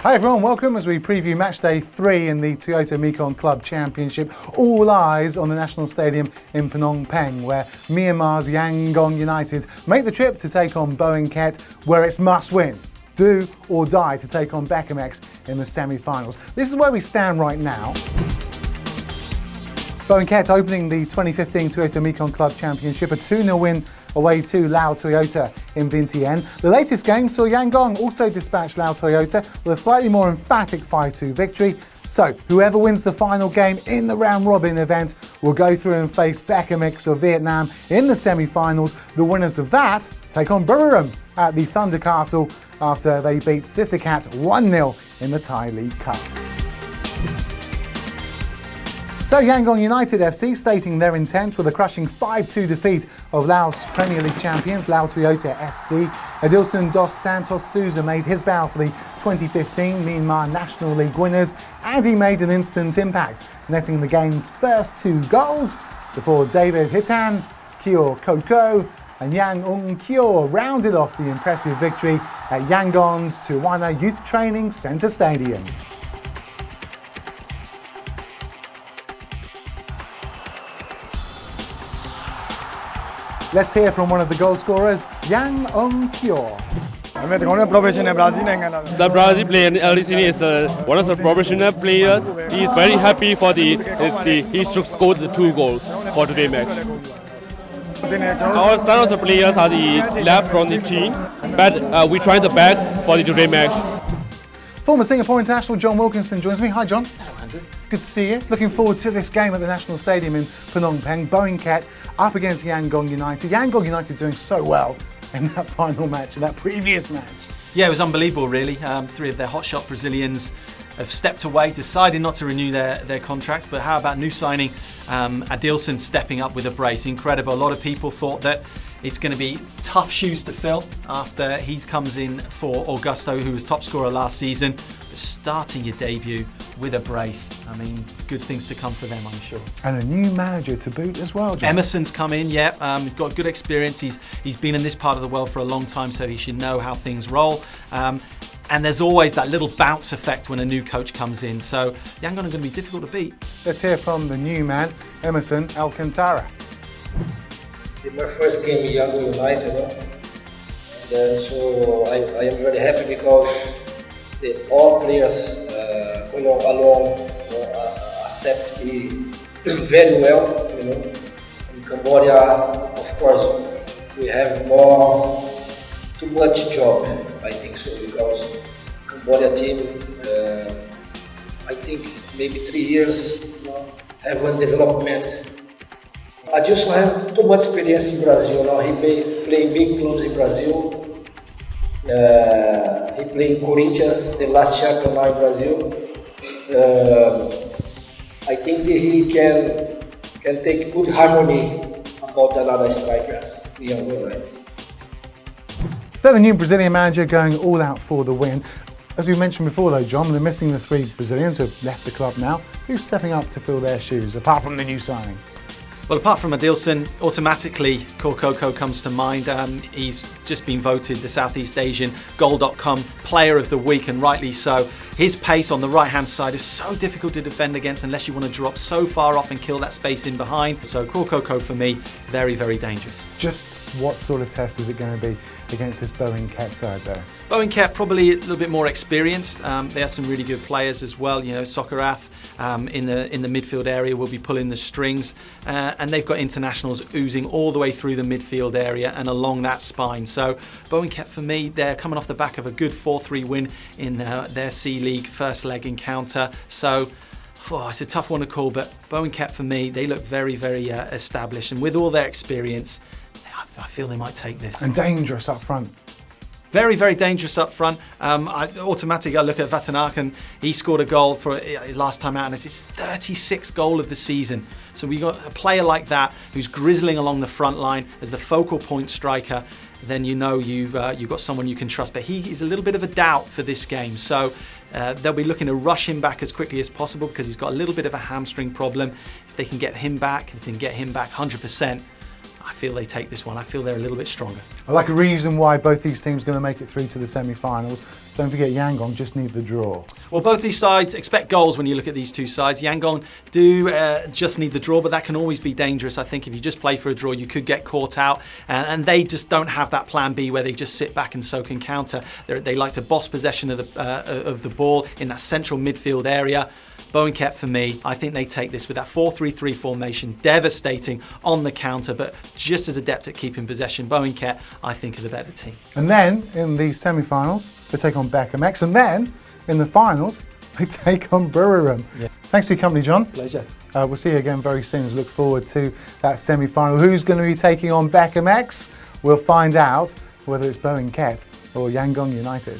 Hi everyone, welcome as we preview Matchday 3 in the Toyota Mekong Club Championship. All eyes on the National Stadium in Phnom Penh, where Myanmar's Yangon United make the trip to take on Boeung Ket, where it's must win, do or die to take on Becamex in the semi-finals. This is where we stand right now. Boeung Ket opening the 2015 Toyota Mekong Club Championship, a 2-0 win away to Lao Toyota in Vientiane. The latest game saw Yangon also dispatch Lao Toyota with a slightly more emphatic 5-2 victory. So whoever wins the final game in the round-robin event will go through and face Becamex of Vietnam in the semi-finals. The winners of that take on Buriram at the Thunder Castle after they beat Sisakat 1-0 in the Thai League Cup. So Yangon United FC stating their intent with a crushing 5-2 defeat of Laos Premier League champions Lao Toyota FC. Adilson dos Santos Souza made his bow for the 2015 Myanmar National League winners, and he made an instant impact, netting the game's first 2 goals before David Hitan, Kyo Koko and Yang Ung Kyo rounded off the impressive victory at Yangon's Tuwana Youth Training Centre Stadium. Let's hear from one of the goal scorers, Yang Ung Kyo. The Brazil player LDC is one of the professional players. He is very happy for he scored the 2 goals for today's match. Some of the players are the left from the team, but we try the best for the today's match. Former Singapore international John Wilkinson joins me. Hi John. Hello Andrew. Good to see you. Looking forward to this game at the National Stadium in Phnom Penh. Boeung Ket up against Yangon United. Yangon United doing so well in that final match, in that previous match. Yeah, it was unbelievable really. 3 of their hotshot Brazilians have stepped away, decided not to renew their contracts, but how about new signing Adilson stepping up with a brace? Incredible. A lot of people thought that it's going to be tough shoes to fill after he comes in for Augusto, who was top scorer last season. But starting your debut with a brace, I mean, good things to come for them, I'm sure. And a new manager to boot as well, John. Emerson's come in, got good experience. He's been in this part of the world for a long time, so he should know how things roll. And there's always that little bounce effect when a new coach comes in. So Yangon are going to be difficult to beat. Let's hear from the new man, Emerson Alcantara. It's my first game in Yangon United, and so I am very happy because all players accept me very well. In Cambodia, of course, we have too much job. I think so because Cambodia team, I think maybe 3 years have one development. I just have too much experience in Brazil now. He played big clubs in Brazil. He played in Corinthians, the last champion now in Brazil. I think that he can take good harmony about another strikers. So the new Brazilian manager going all out for the win. As we mentioned before though, John, they're missing the 3 Brazilians who have left the club now. Who's stepping up to fill their shoes, apart from the new signing? Well, apart from Adilson, automatically Koko comes to mind. He's just been voted the Southeast Asian Goal.com Player of the Week, and rightly so. His pace on the right-hand side is so difficult to defend against unless you want to drop so far off and kill that space in behind. So Koko for me, very, very dangerous. Just what sort of test is it going to be against this Boeung Ket side though? Boeung Ket probably a little bit more experienced. They have some really good players as well. Sokarath in the midfield area will be pulling the strings, and they've got internationals oozing all the way through the midfield area and along that spine. So Boeung Ket for me, they're coming off the back of a good 4-3 win in their C League first leg encounter. So it's a tough one to call, but Boeung Ket for me, they look very, very established, and with all their experience, I feel they might take this. And dangerous up front. Very, very dangerous up front. I look at Vatanakan. He scored a goal for last time out, and it's his 36th goal of the season. So we got a player like that who's grizzling along the front line as the focal point striker. Then you've got someone you can trust. But he is a little bit of a doubt for this game. So they'll be looking to rush him back as quickly as possible because he's got a little bit of a hamstring problem. If they can get him back, 100%. I feel they take this one. I feel they're a little bit stronger. I like a reason why both these teams are going to make it through to the semi-finals. Don't forget Yangon just need the draw. Well, both these sides expect goals when you look at these two sides. Yangon do just need the draw, but that can always be dangerous. I think if you just play for a draw, you could get caught out. And they just don't have that plan B where they just sit back and soak and counter. They like to boss possession of the ball in that central midfield area. Boeung Ket, for me, I think they take this with that 4-3-3 formation, devastating on the counter, but just as adept at keeping possession. Boeung Ket, I think, are the better team. And then in the semi-finals, they take on Becamex, and then in the finals, they take on Buriram. Yeah. Thanks for your company, John. Pleasure. We'll see you again very soon. Look forward to that semi-final. Who's going to be taking on Becamex? We'll find out whether it's Boeung Ket or Yangon United.